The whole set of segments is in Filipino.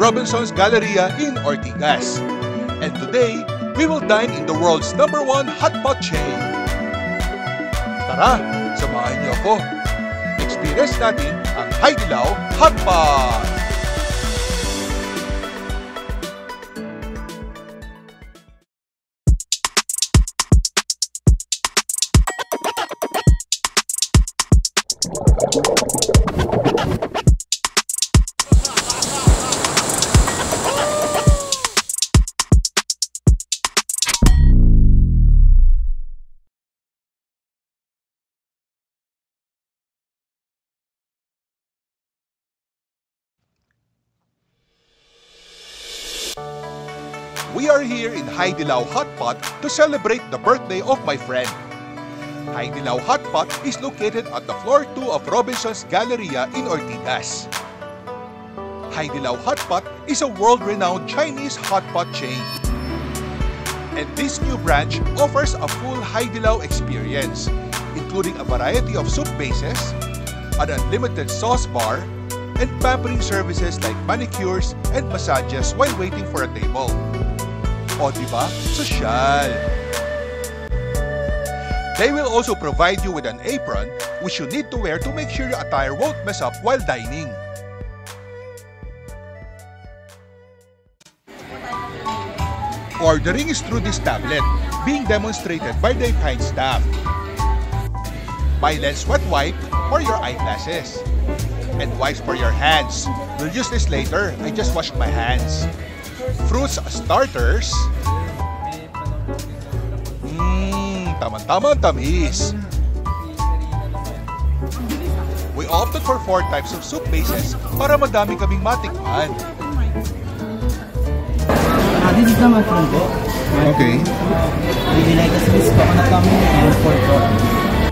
Robinson's Galleria in Ortigas. And today, we will dine in the world's #1 hotpot chain. Tara, samahan niyo ako. Experience natin ang Haidilao Hotpot! We are here in Haidilao Hotpot to celebrate the birthday of my friend. Haidilao Hotpot is located at the floor 2 of Robinson's Galleria in Ortigas. Haidilao Hotpot is a world-renowned Chinese hotpot chain. And this new branch offers a full Haidilao experience, including a variety of soup bases, an unlimited sauce bar, and pampering services like manicures and massages while waiting for a table. O diba? Sosyal! They will also provide you with an apron which you need to wear to make sure your attire won't mess up while dining. Ordering is through this tablet, being demonstrated by their kind staff. Buy lens wet wipe for your eyeglasses. And wipes for your hands. We'll use this later. I just washed my hands. Fruits starters. Tama-tama tamis. We opted for 4 types of soup bases para madami kaming matikman. This is the mushroom po. Okay. Would you like a Swiss coconut ramen and pork broth?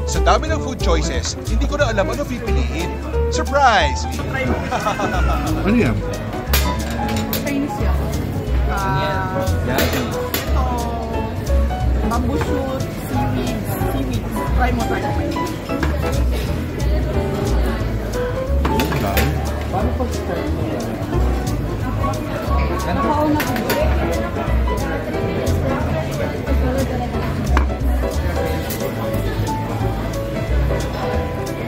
Sa dami ng food choices, hindi ko na alam ano pipiliin. Surprise! Ano yan? Chinese yan. Ito, bamboo shoot, seaweed. Try mo tayo. Paano pag-start mo yan? Nakaon na ko.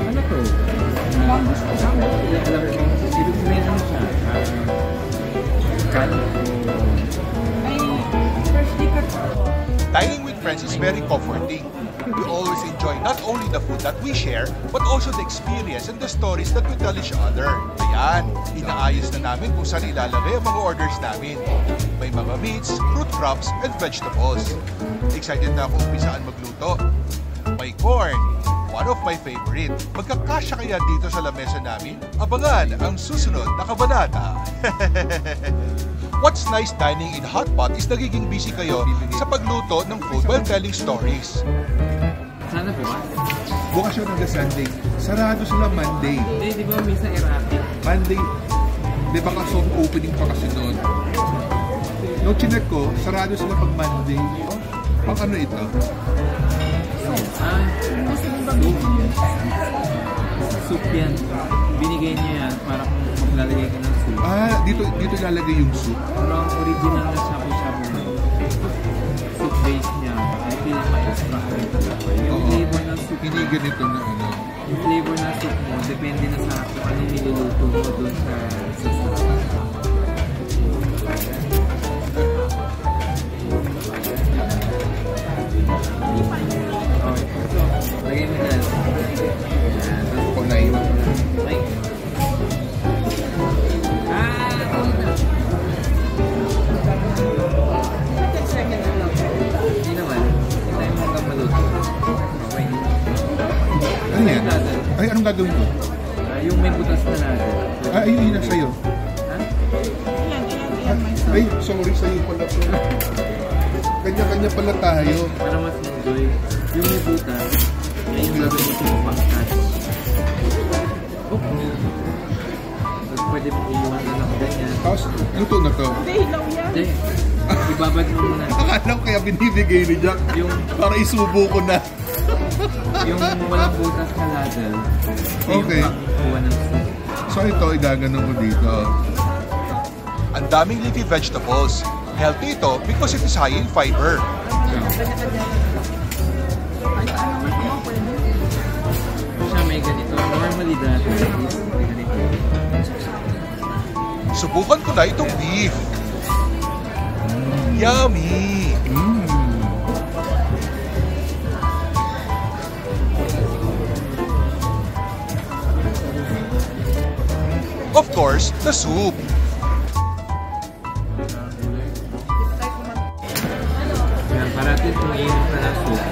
Ano to? Bamboo shoot. Dining with friends is very comforting. We always enjoy not only the food that we share, but also the experience and the stories that we tell each other. Ayan, inaayos na namin kung saan ilalagay ang mga orders namin. May mga meats, fruit crops, and vegetables. Excited na ako umpisaan magluto. May corn, one of my favorite. Magkakasya kaya dito sa lamesa namin? Abangan ang susunod na kabanata. What's nice dining in Hotpot is nagiging busy kayo sa pagluto ng food while telling stories. Sana po ba? Bukas yun hanggang Sunday. Sarado sila Monday. Hindi, di ba minsan erratic? Monday, di ba soft opening pa kasi noon? Nung chinek ko, sarado sila pag Monday. Pang ano ito? Soup yan. Binigay niya yan para kung maglalagay ka ng soup. Dito ilalagay yung soup. Pero ang original na shabu-shabu na soup base niya, I feel ma-extract rin talaga. Yung flavor ng soup, Hindi ganito na ano. yung flavor ng soup mo, depende na sa kung ano yung niluluto mo doon sa soup. Lagay mo na. Kung naiwan ko na. Ay. Hindi naman. Hintayin mo hanggang maluto. Okay. Ano yan? Ay, anong gagawin ko? Yung may butas na natin. Ayun na sa'yo. Ha? Ay, sorry sa'yo pala. Kanya-kanya pala tayo. Para mas enjoy. Yung may butas, yan yung gagamitin mo pang touch. Tapos pwede mo iwan na lang ganyan. Tapos, luto na to. Hindi, hilaw yan. Hindi. Ibabad mo muna. Akala ko kaya binibigay ni Jack para isubo ko na. Yung walang butas na ladle. Okay. Yung pangkuha ng soup. So ito, igaganon ko dito. Ang daming leafy vegetables. Healthy ito because it is high in fiber. Siya may ganito. Normally dati is ganito. Subukan ko na itong beef. Yummy! Of course, the soup. Yan, parating kung iinom ka ng soup.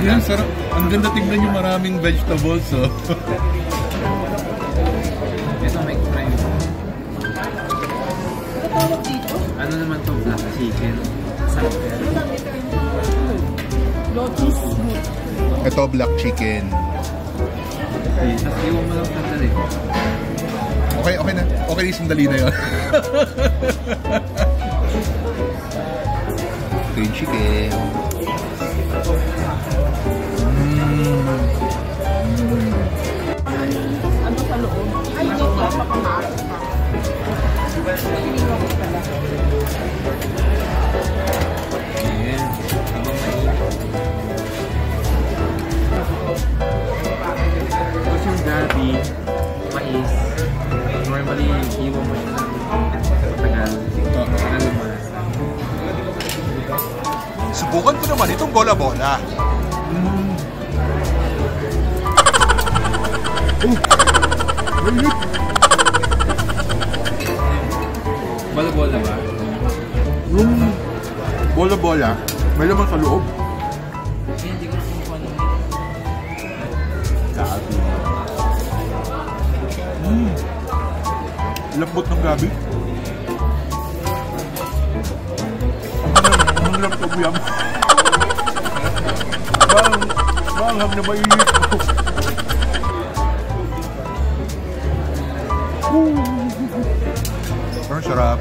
Ayan, sarap. Ang ganda tingnan yung maraming vegetables, oh. Ito may crime. Tawag dito? Ano naman to? Black chicken. Samper. Lotus meat. Ito, black chicken. Okay, tapos iwan mo lang sandali. Okay, okay na. Okay, sandali na yun. Green chicken. Ano sa loob? Ay, dito. Papamaakit pa. Iniwan ko pala. Ayan. Habang mainit. Tapos yung gabi, mais, normally iwan mo yun ng matagal. Para lumasa. Subukan ko naman itong bola-bola. Bola-bola ba? Yung bola-bola, may laman sa loob. Hindi ko kung ano. Gabi. Lambot ng gabi. Ang harap ko biyam. Bangham na mainit ko. Ang sarap.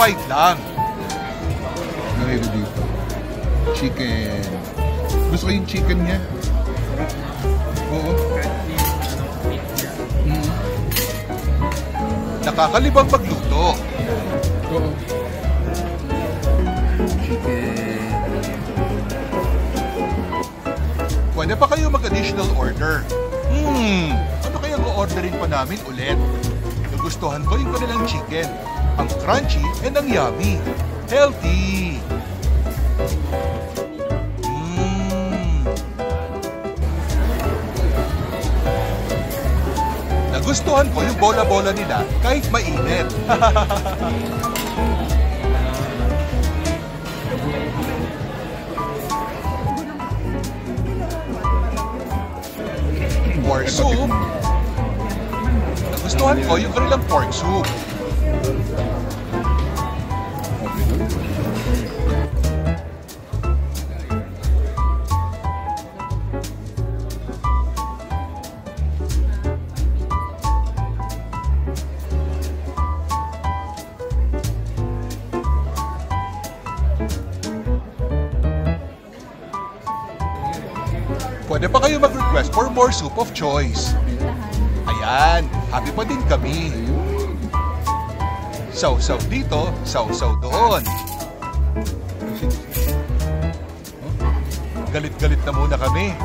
Fight lang. Lagay ko dito. Chicken. Gusto ko yung chicken niya. Oo. Nakakalibang magluto. Oo. Chicken. Pwede pa kayo mag-additional order. Ano kayang o-orderin pa namin ulit? Nagustuhan ko yung kanilang chicken. Ang crunchy and ang yummy. Healthy! Nagustuhan ko yung bola-bola nila kahit mainit. Pork soup. Nagustuhan ko yung kanilang pork soup. Pwede pa kayo mag-request for more soup of choice. Ayan, happy pa din kami. Saw-saw dito, saw-saw doon. Galit-galit na muna kami.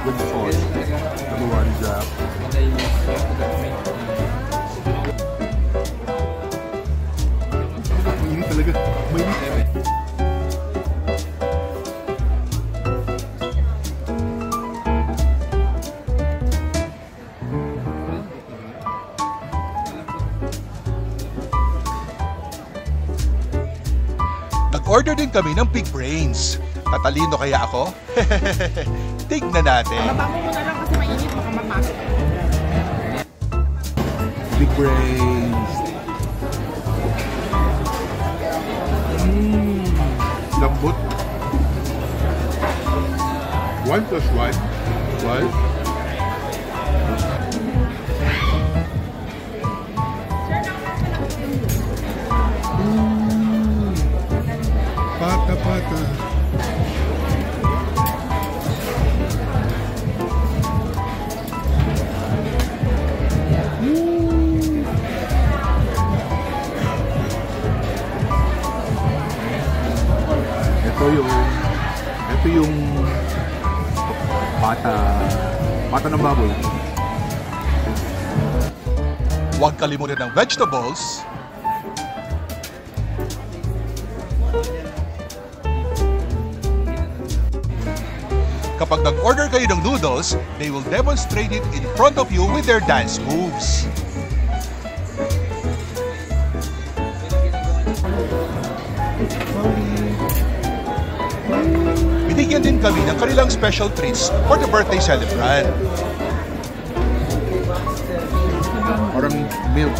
Good sauce. Number one drop. And I use Nag-order din kami ng pig brains. Tatalino kaya ako? Tignan natin. Baba mo muna lang kasi mainit, baka mapasok. Big brains. Lambot. 1 plus 1. 12. Pata. Ito yung pata ng baboy. Huwag kalimutan ng vegetables. Kapag nag-order kayo ng noodles, they will demonstrate it in front of you with their dance moves. Binigyan din kami ng kanilang special treats for the birthday celebrant. Parang milk.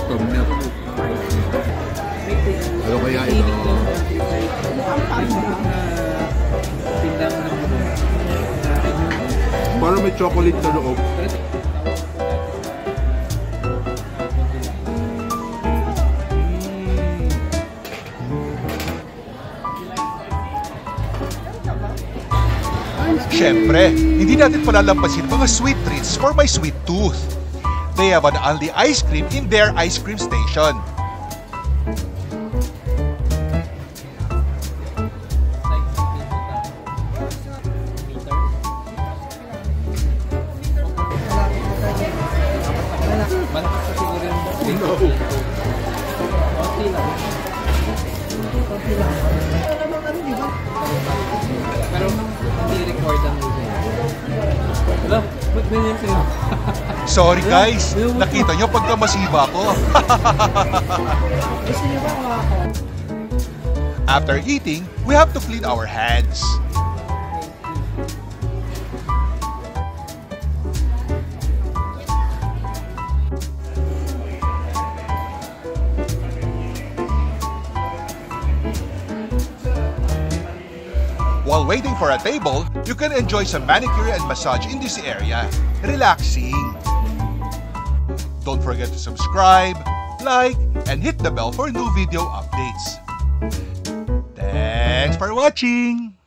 Ano kaya ito? Parang may chocolate na loob. Siyempre, hindi natin palalampasin mga sweet treats for my sweet tooth. They have an only ice cream in their ice cream station. Pero hindi record ang music. Hello? Ba't ganyan sa'yo? Sorry guys, nakita nyo pagkamasiba ko. After eating, we have to clean our hands. While waiting for a table, you can enjoy some manicure and massage in this area. Relaxing. Don't forget to subscribe, like, and hit the bell for new video updates. Thanks for watching!